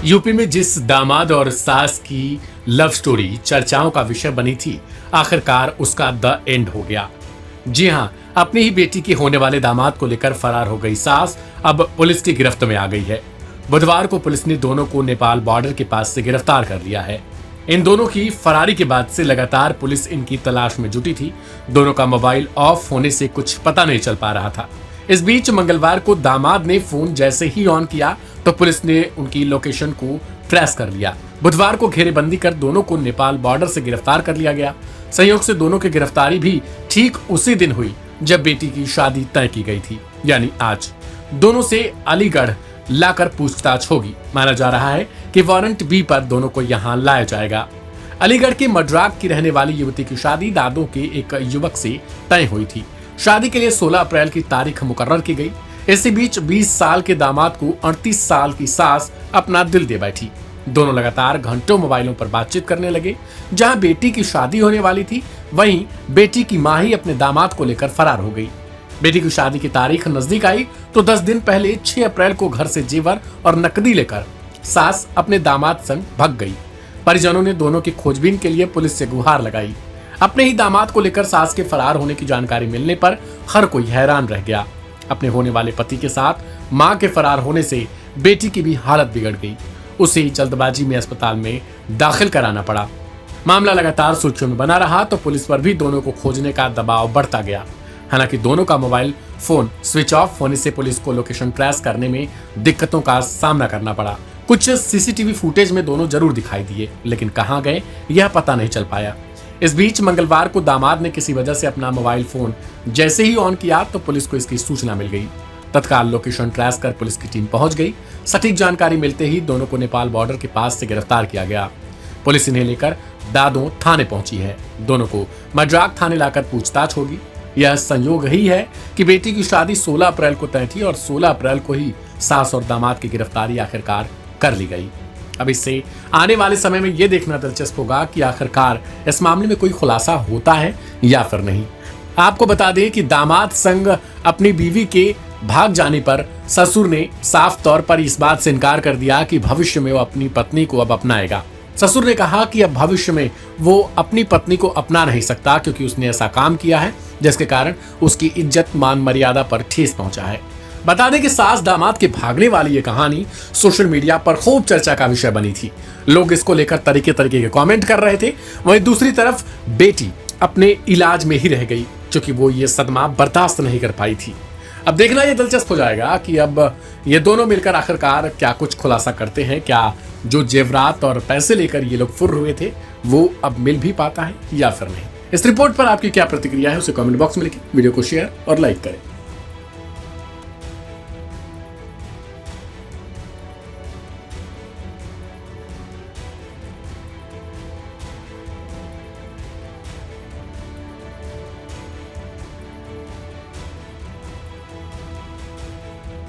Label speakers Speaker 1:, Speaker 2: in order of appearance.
Speaker 1: UP में जिस दामाद और सास की लव स्टोरी चर्चाओं का विषय बनी थी, आखिरकार उसका द एंड हो गया। जी हां, अपनी ही बेटी के होने वाले दामाद को लेकर फरार हो गई सास अब पुलिस की गिरफ्त में आ गई है। बुधवार को पुलिस ने दोनों को नेपाल बॉर्डर के पास से गिरफ्तार कर लिया है। इन दोनों की फरारी के बाद से लगातार पुलिस इनकी तलाश में जुटी थी। दोनों का मोबाइल ऑफ होने से कुछ पता नहीं चल पा रहा था। इस बीच मंगलवार को दामाद ने फोन जैसे ही ऑन किया तो पुलिस ने उनकी लोकेशन को ट्रेस कर लिया। बुधवार को घेरेबंदी कर दोनों को नेपाल बॉर्डर से गिरफ्तार कर लिया गया। संयोग से दोनों की गिरफ्तारी भी ठीक उसी दिन हुई जब बेटी की शादी तय की गई थी, यानी आज। दोनों से अलीगढ़ लाकर पूछताछ होगी। माना जा रहा है कि वारंट बी पर दोनों को यहाँ लाया जाएगा। अलीगढ़ के मड्राक की रहने वाली युवती की शादी दादों के एक युवक से तय हुई थी। शादी के लिए 16 अप्रैल की तारीख मुकर्रर की गई। इसी बीच 20 साल के दामाद को 38 साल की सास अपना दिल दे बैठी। दोनों लगातार घंटों मोबाइलों पर बातचीत करने लगे। जहां बेटी की शादी होने वाली थी, वहीं बेटी की मां ही अपने दामाद को लेकर फरार हो गई। बेटी की शादी की तारीख नजदीक आई तो 10 दिन पहले 6 अप्रैल को घर से जेवर और नकदी लेकर सास अपने दामाद संग भाग गई। परिजनों ने दोनों की खोजबीन के लिए पुलिस से गुहार लगाई। अपने ही दामाद को लेकर सास के फरार होने की जानकारी मिलने पर हर कोई हैरान रह गया। अपने होने वाले पति के साथ मां के फरार होने से बेटी की भी हालत बिगड़ गई। उसे जल्दबाजी में अस्पताल में दाखिल कराना पड़ा। मामला लगातार सुर्खियों में बना रहा तो पुलिस पर भी दोनों को खोजने का दबाव बढ़ता गया। हालांकि दोनों का मोबाइल फोन स्विच ऑफ होने से पुलिस को लोकेशन ट्रेस करने में दिक्कतों का सामना करना पड़ा। कुछ सीसीटीवी फुटेज में दोनों जरूर दिखाई दिए, लेकिन कहां गए यह पता नहीं चल पाया। इस बीच मंगलवार को दामाद ने किसी वजह से अपना मोबाइल फोन जैसे ही ऑन किया तो पुलिस को इसकी सूचना मिल गई। तत्काल लोकेशन ट्रेस कर पुलिस की टीम पहुंच गई। सटीक जानकारी मिलते ही दोनों को नेपाल बॉर्डर के पास से गिरफ्तार किया गया। पुलिस इन्हें लेकर दादों थाने पहुंची है। दोनों को मड्राक थाने लाकर पूछताछ होगी। यह संयोग ही है कि बेटी की शादी 16 अप्रैल को तय थी और 16 अप्रैल को ही सास और दामाद की गिरफ्तारी आखिरकार कर ली गई। अब इससे आने वाले समय में यह देखना दिलचस्प होगा कि आखिरकार इस मामले में कोई खुलासा होता है या फिर नहीं। आपको बता दें कि दामाद संग अपनी बीवी के भाग जाने पर ससुर ने साफ तौर पर इस बात से इनकार कर दिया कि भविष्य में वो अपनी पत्नी को अब अपनाएगा। ससुर ने कहा कि अब भविष्य में वो अपनी पत्नी को अपना नहीं सकता क्योंकि उसने ऐसा काम किया है जिसके कारण उसकी इज्जत मान मर्यादा पर ठेस पहुंचा है। बता दें कि सास दामाद के भागने वाली ये कहानी सोशल मीडिया पर खूब चर्चा का विषय बनी थी। लोग इसको लेकर तरीके तरीके के कमेंट कर रहे थे। वहीं दूसरी तरफ बेटी अपने इलाज में ही रह गई क्योंकि वो ये सदमा बर्दाश्त नहीं कर पाई थी। अब देखना ये दिलचस्प हो जाएगा कि अब ये दोनों मिलकर आखिरकार क्या कुछ खुलासा करते हैं। क्या जो जेवरात और पैसे लेकर ये लोग फुर्र हुए थे वो अब मिल भी पाता है या फिर नहीं। इस रिपोर्ट पर आपकी क्या प्रतिक्रिया है उसे कमेंट बॉक्स में लिखें। वीडियो को शेयर और लाइक करें।